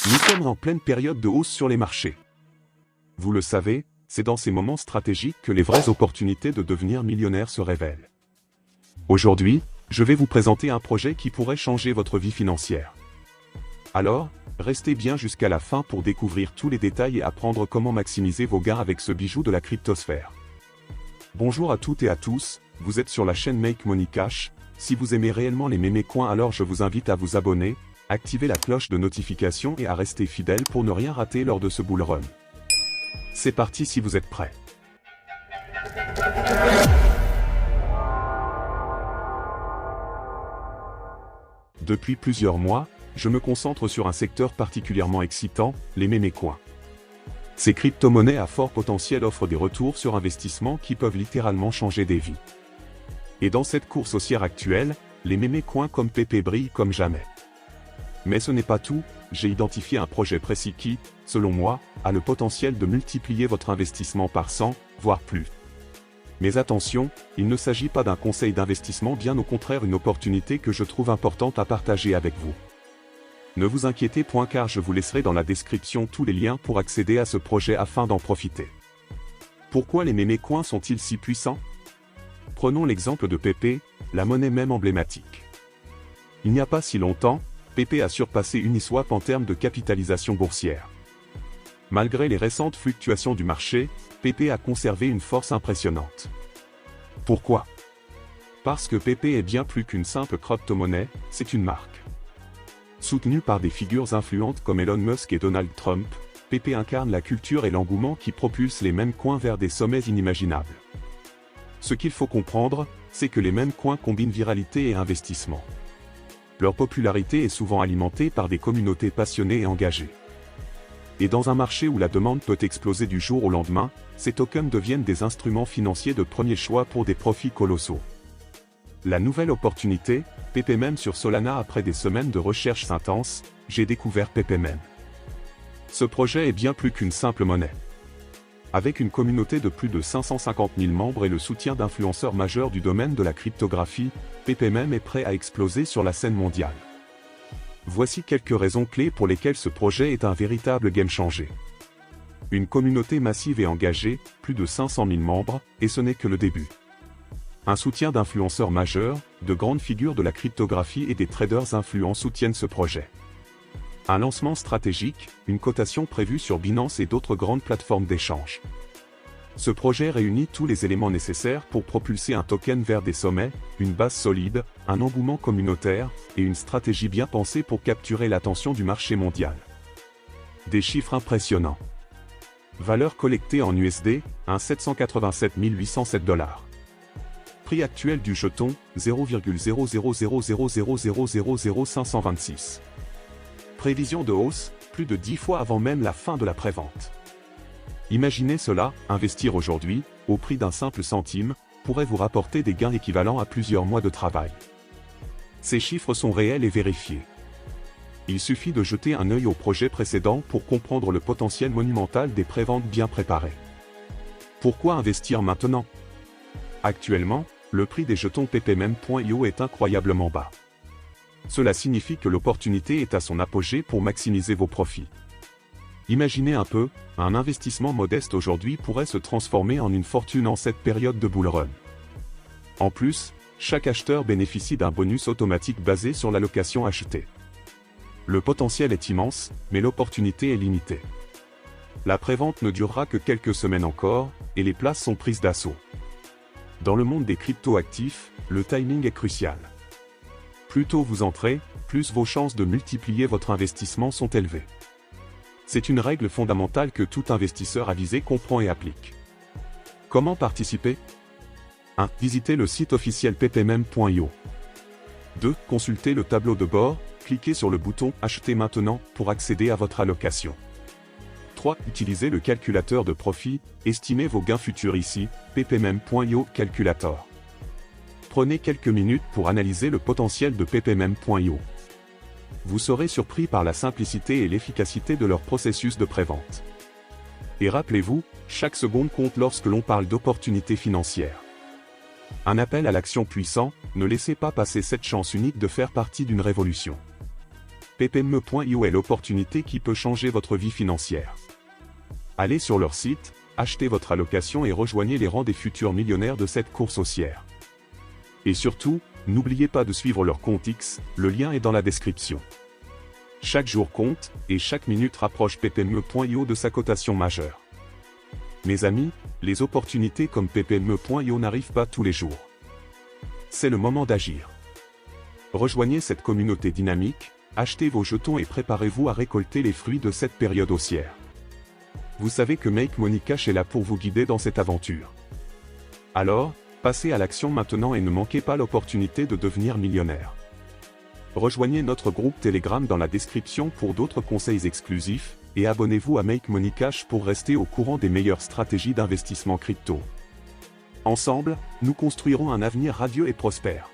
Nous sommes en pleine période de hausse sur les marchés. Vous le savez, c'est dans ces moments stratégiques que les vraies opportunités de devenir millionnaire se révèlent. Aujourd'hui, je vais vous présenter un projet qui pourrait changer votre vie financière. Alors, restez bien jusqu'à la fin pour découvrir tous les détails et apprendre comment maximiser vos gains avec ce bijou de la cryptosphère. Bonjour à toutes et à tous, vous êtes sur la chaîne Make Money Cash. Si vous aimez réellement les mémés coins, alors je vous invite à vous abonner, activer la cloche de notification et à rester fidèle pour ne rien rater lors de ce bull run. C'est parti si vous êtes prêts. Depuis plusieurs mois, je me concentre sur un secteur particulièrement excitant, les mémés coins. Ces crypto-monnaies à fort potentiel offrent des retours sur investissement qui peuvent littéralement changer des vies. Et dans cette course haussière actuelle, les mémés coins comme PP brillent comme jamais. Mais ce n'est pas tout, j'ai identifié un projet précis qui, selon moi, a le potentiel de multiplier votre investissement par 100, voire plus. Mais attention, il ne s'agit pas d'un conseil d'investissement, bien au contraire une opportunité que je trouve importante à partager avec vous. Ne vous inquiétez point car je vous laisserai dans la description tous les liens pour accéder à ce projet afin d'en profiter. Pourquoi les mémés coins sont-ils si puissants? Prenons l'exemple de PP, la monnaie même emblématique. Il n'y a pas si longtemps, PP a surpassé Uniswap en termes de capitalisation boursière. Malgré les récentes fluctuations du marché, PP a conservé une force impressionnante. Pourquoi? Parce que PP est bien plus qu'une simple crypto-monnaie, c'est une marque. Soutenue par des figures influentes comme Elon Musk et Donald Trump, PP incarne la culture et l'engouement qui propulsent les mêmes coins vers des sommets inimaginables. Ce qu'il faut comprendre, c'est que les mêmes coins combinent viralité et investissement. Leur popularité est souvent alimentée par des communautés passionnées et engagées. Et dans un marché où la demande peut exploser du jour au lendemain, ces tokens deviennent des instruments financiers de premier choix pour des profits colossaux. La nouvelle opportunité, PPMEM sur Solana. Après des semaines de recherches intenses, j'ai découvert PPMEM. Ce projet est bien plus qu'une simple monnaie. Avec une communauté de plus de 550 000 membres et le soutien d'influenceurs majeurs du domaine de la cryptographie, PPMEM est prêt à exploser sur la scène mondiale. Voici quelques raisons clés pour lesquelles ce projet est un véritable game changer. Une communauté massive et engagée, plus de 500 000 membres, et ce n'est que le début. Un soutien d'influenceurs majeurs, de grandes figures de la cryptographie et des traders influents soutiennent ce projet. Un lancement stratégique, une cotation prévue sur Binance et d'autres grandes plateformes d'échange. Ce projet réunit tous les éléments nécessaires pour propulser un token vers des sommets, une base solide, un engouement communautaire, et une stratégie bien pensée pour capturer l'attention du marché mondial. Des chiffres impressionnants. Valeur collectée en USD, 787 807 $. Prix actuel du jeton, 0,00000000526. Prévision de hausse, plus de 10 fois avant même la fin de la prévente. Imaginez cela, investir aujourd'hui, au prix d'un simple centime, pourrait vous rapporter des gains équivalents à plusieurs mois de travail. Ces chiffres sont réels et vérifiés. Il suffit de jeter un œil au projet précédent pour comprendre le potentiel monumental des préventes bien préparées. Pourquoi investir maintenant? Actuellement, le prix des jetons PPMEM.io est incroyablement bas. Cela signifie que l'opportunité est à son apogée pour maximiser vos profits. Imaginez un peu, un investissement modeste aujourd'hui pourrait se transformer en une fortune en cette période de bull run. En plus, chaque acheteur bénéficie d'un bonus automatique basé sur l'allocation achetée. Le potentiel est immense, mais l'opportunité est limitée. La prévente ne durera que quelques semaines encore, et les places sont prises d'assaut. Dans le monde des crypto-actifs, le timing est crucial. Plus tôt vous entrez, plus vos chances de multiplier votre investissement sont élevées. C'est une règle fondamentale que tout investisseur avisé comprend et applique. Comment participer? 1. Visitez le site officiel ppmem.io. 2. Consultez le tableau de bord, cliquez sur le bouton « Acheter maintenant » pour accéder à votre allocation. 3. Utilisez le calculateur de profit, estimez vos gains futurs ici, ppmem.io Calculator. Prenez quelques minutes pour analyser le potentiel de ppmem.io. Vous serez surpris par la simplicité et l'efficacité de leur processus de prévente. Et rappelez-vous, chaque seconde compte lorsque l'on parle d'opportunités financières. Un appel à l'action puissant, ne laissez pas passer cette chance unique de faire partie d'une révolution. PPME.io est l'opportunité qui peut changer votre vie financière. Allez sur leur site, achetez votre allocation et rejoignez les rangs des futurs millionnaires de cette course haussière. Et surtout, n'oubliez pas de suivre leur compte X, le lien est dans la description. Chaque jour compte, et chaque minute rapproche PPME.io de sa cotation majeure. Mes amis, les opportunités comme PPME.io n'arrivent pas tous les jours. C'est le moment d'agir. Rejoignez cette communauté dynamique, achetez vos jetons et préparez-vous à récolter les fruits de cette période haussière. Vous savez que Make Money Cash est là pour vous guider dans cette aventure. Alors, passez à l'action maintenant et ne manquez pas l'opportunité de devenir millionnaire. Rejoignez notre groupe Telegram dans la description pour d'autres conseils exclusifs, et abonnez-vous à Make Money Cash pour rester au courant des meilleures stratégies d'investissement crypto. Ensemble, nous construirons un avenir radieux et prospère.